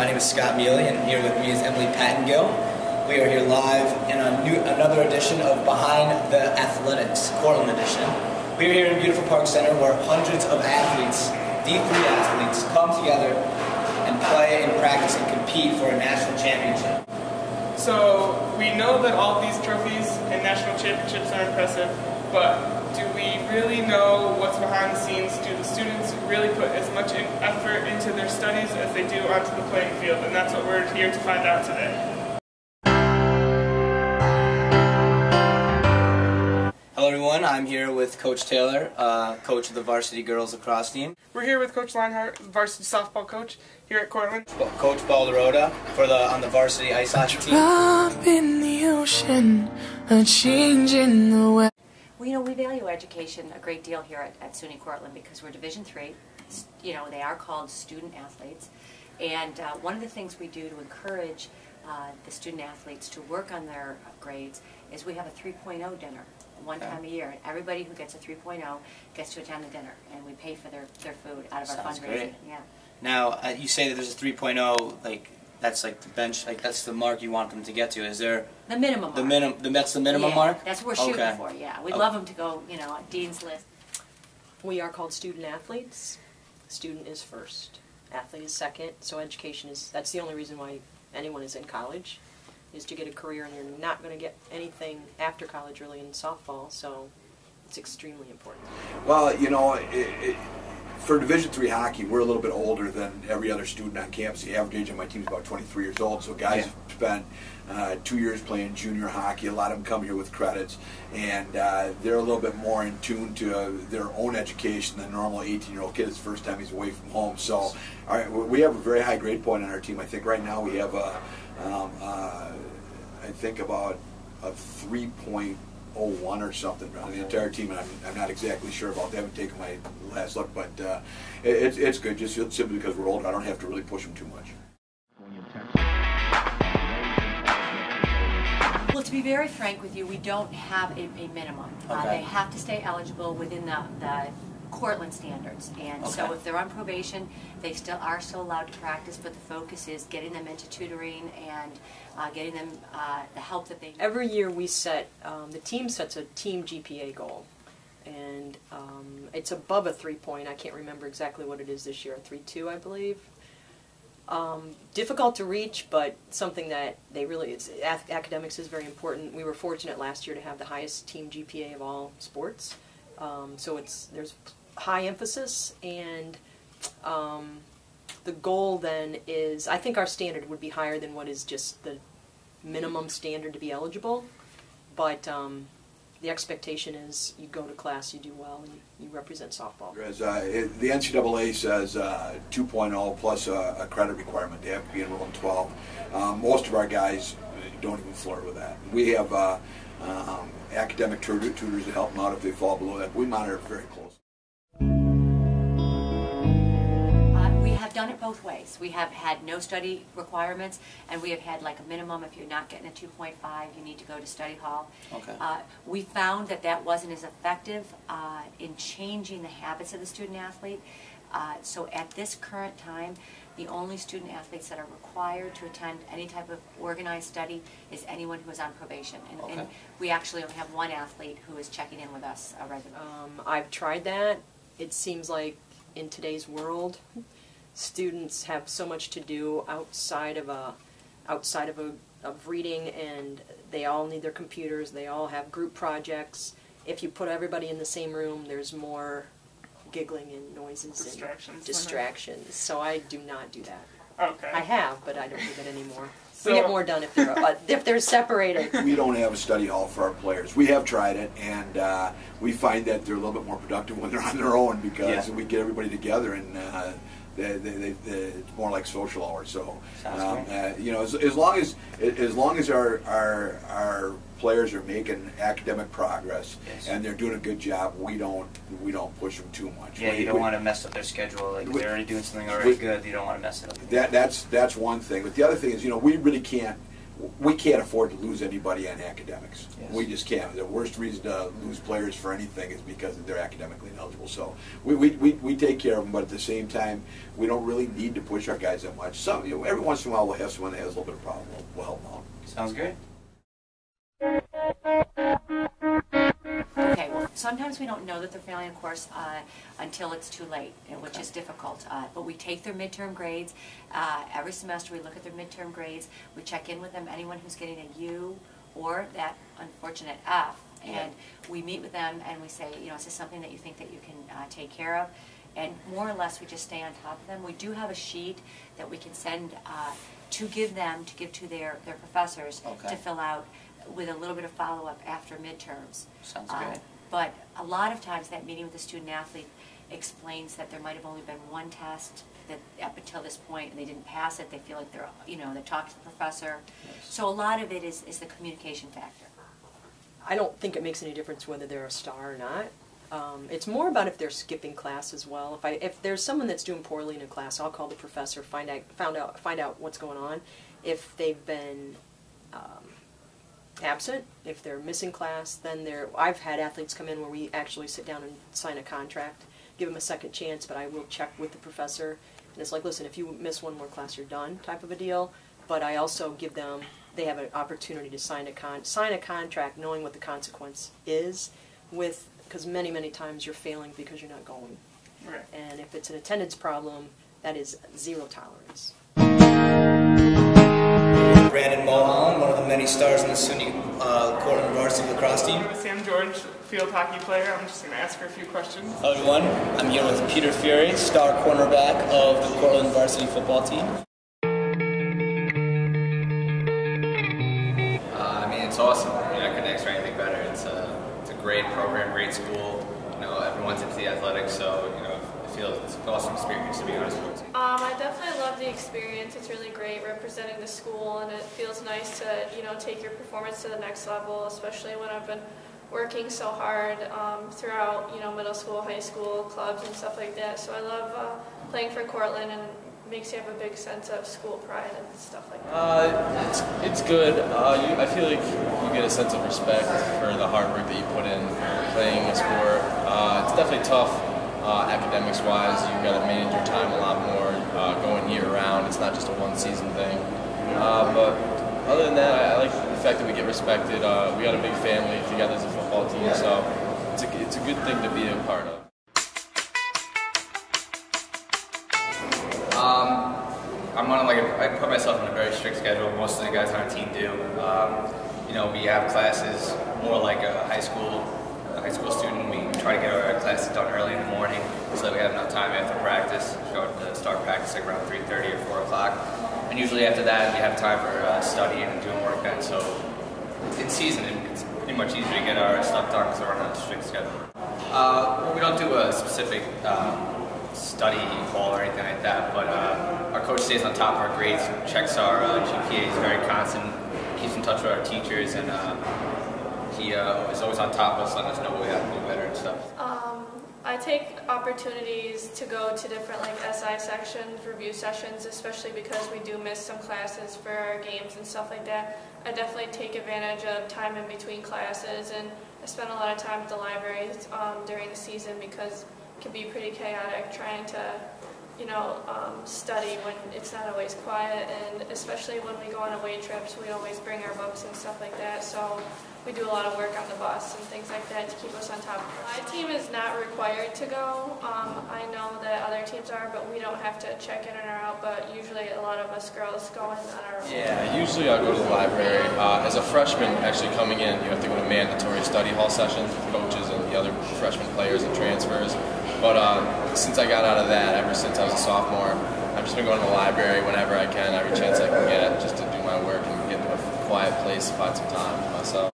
My name is Scott Mealy, and here with me is Emily Pattengill. We are here live in another edition of Behind the Athletics, Cortland edition. We are here in beautiful Park Center where hundreds of athletes, D3 athletes, come together and play and practice and compete for a national championship. So we know that all of these trophies and national championships are impressive, but do we really know what's behind the scenes? Do the students really put as much effort into their studies as they do onto the playing field? And that's what we're here to find out today. Hello everyone, I'm here with Coach Taylor, coach of the varsity girls lacrosse team. We're here with Coach Leinhart, varsity softball coach here at Cortland. Coach Balderota on the varsity ice hockey team. Drop in the ocean, a change in the weather. Well, you know, we value education a great deal here at SUNY Cortland because we're Division III. You know, they are called student athletes. And one of the things we do to encourage the student athletes to work on their grades is we have a 3.0 dinner one time a year. And everybody who gets a 3.0 gets to attend the dinner. And we pay for their food out of our fundraising. Great. Yeah. Now, you say that there's a 3.0, like, that's like the bench, like that's the mark you want them to get to. Is there the minimum mark? That's the minimum mark? That's what we're shooting for, yeah. We'd love them to go, you know, Dean's List. We are called student athletes. Student is first. Athlete is second. So education is, that's the only reason why anyone is in college, is to get a career, and you're not going to get anything after college really in softball, so it's extremely important. Well, you know, for Division III hockey, we're a little bit older than every other student on campus. The average age of my team is about 23 years old, so guys have spent 2 years playing junior hockey. A lot of them come here with credits, and they're a little bit more in tune to their own education than a normal 18-year-old kid. It's the first time he's away from home. So we have a very high grade point on our team. I think right now we have I think about a 3.01 or something around the entire team, and I'm not exactly sure about that. I haven't taken my last look, but it's good, just simply because we're older. I don't have to really push them too much. Well, to be very frank with you, we don't have a minimum. They have to stay eligible within the Cortland standards, and so if they're on probation, they are still allowed to practice, but the focus is getting them into tutoring and getting them the help that they need. Every year we set, the team sets a team GPA goal, and it's above a 3-point. I can't remember exactly what it is this year, a 3.2 I believe. Difficult to reach, but something that they really, academics is very important. We were fortunate last year to have the highest team GPA of all sports. So there's high emphasis, and the goal then is, I think our standard would be higher than what is just the minimum standard to be eligible, but the expectation is you go to class, you do well, and you represent softball. The NCAA says 2.0 plus a credit requirement. They have to be enrolled in 12. Most of our guys don't even flirt with that. We have academic tutors to help them out if they fall below that. We monitor it very closely. We have done it both ways. We have had no study requirements, and we have had like a minimum. If you're not getting a 2.5, you need to go to study hall. We found that wasn't as effective in changing the habits of the student athlete. So at this current time, the only student athletes that are required to attend any type of organized study is anyone who is on probation. And we actually only have one athlete who is checking in with us regularly. I've tried that. It seems like in today's world, students have so much to do outside of reading, and they all need their computers. They all have group projects. If you put everybody in the same room, there's more giggling and noises and distractions. So I do not do that. Okay. I have, but I don't do that anymore. So we get more done if they're separated. We don't have a study hall for our players. We have tried it, and we find that they're a little bit more productive when they're on their own because we get everybody together, and it's more like social hours. So you know, as long as our players are making academic progress and they're doing a good job, we don't push them too much. Yeah, you don't want to mess up their schedule. Like they're already doing something already good. You don't want to mess it up. That's one thing. But the other thing is, you know, we really can't we can't afford to lose anybody on academics. Yes. We just can't. The worst reason to lose players for anything is because they're academically ineligible. So we take care of them, but at the same time, we don't really need to push our guys that much. So every once in a while, we'll have someone that has a little bit of problem. We'll help them out. Sounds great. Okay, well, sometimes we don't know that they're failing a course until it's too late, which is difficult. But we take their midterm grades. Every semester we look at their midterm grades. We check in with them, anyone who's getting a U or that unfortunate F. And we meet with them and we say, is this something that you think that you can take care of? And more or less we just stay on top of them. We do have a sheet that we can send to give to their professors to fill out with a little bit of follow-up after midterms. Sounds great. But a lot of times that meeting with the student athlete explains that there might have only been one test that up until this point and they didn't pass it. They feel like they're, they talked to the professor. Yes. So a lot of it is the communication factor. I don't think it makes any difference whether they're a star or not. It's more about if they're skipping class as well. If there's someone that's doing poorly in a class, I'll call the professor, find out what's going on. If they've been absent, if they're missing class, then I've had athletes come in where we actually sit down and sign a contract, give them a second chance, but I will check with the professor. And it's like, listen, if you miss one more class, you're done, type of a deal. But I also give them, they have an opportunity to sign a contract knowing what the consequence is because many, many times you're failing because you're not going. Right. And if it's an attendance problem, that is 0 tolerance. Brandon Mulholland, one of the many stars in the SUNY Cortland varsity lacrosse team. I'm a Sam George field hockey player. I'm just going to ask her a few questions. Hello everyone, I'm here with Peter Fury, star cornerback of the Cortland varsity football team. It's awesome. I couldn't ask for anything better. It's a great program, great school. Everyone's into the athletics, so it's an awesome experience to be on a sports team. I definitely love the experience. It's really great representing the school, and it feels nice to take your performance to the next level, especially when I've been working so hard throughout middle school, high school, clubs and stuff like that. So I love playing for Cortland, and it makes you have a big sense of school pride and stuff like that. It's good. I feel like you get a sense of respect for the hard work that you put in playing a sport. It's definitely tough. Academics-wise, you've got to manage your time a lot more going year-round. It's not just a one-season thing. But other than that, I like the fact that we get respected. We got a big family together as a football team, so it's a good thing to be a part of. I put myself in a very strict schedule. Most of the guys on our team do. We have classes more like a high school student. We try to get our classes done early in the morning so that we have enough time after practice. We start practicing around 3:30 or 4 o'clock. And usually after that, we have time for studying and doing work then. So in season, it's pretty much easier to get our stuff done because we're on a strict schedule. We don't do a specific study hall or anything like that, but our coach stays on top of our grades, checks our GPAs very constant, keeps in touch with our teachers, and he is always on top of us, letting us know what we have to do better and stuff. I take opportunities to go to different SI sections, review sessions, especially because we do miss some classes for our games and stuff like that. I definitely take advantage of time in between classes, and I spend a lot of time at the library during the season because it can be pretty chaotic trying to study when it's not always quiet, and especially when we go on away trips, we always bring our books and stuff like that, so we do a lot of work on the bus and things like that to keep us on top. My team is not required to go. I know that other teams are, but we don't have to check in or out, but usually a lot of us girls go in on our own. Yeah, usually I'll go to the library. As a freshman actually coming in, you have to go to mandatory study hall sessions with coaches and the other freshman players and transfers. But since I got out of that, ever since I was a sophomore, I've just been going to the library whenever I can, every chance I can get, just to do my work and get to a quiet place, find some time for myself.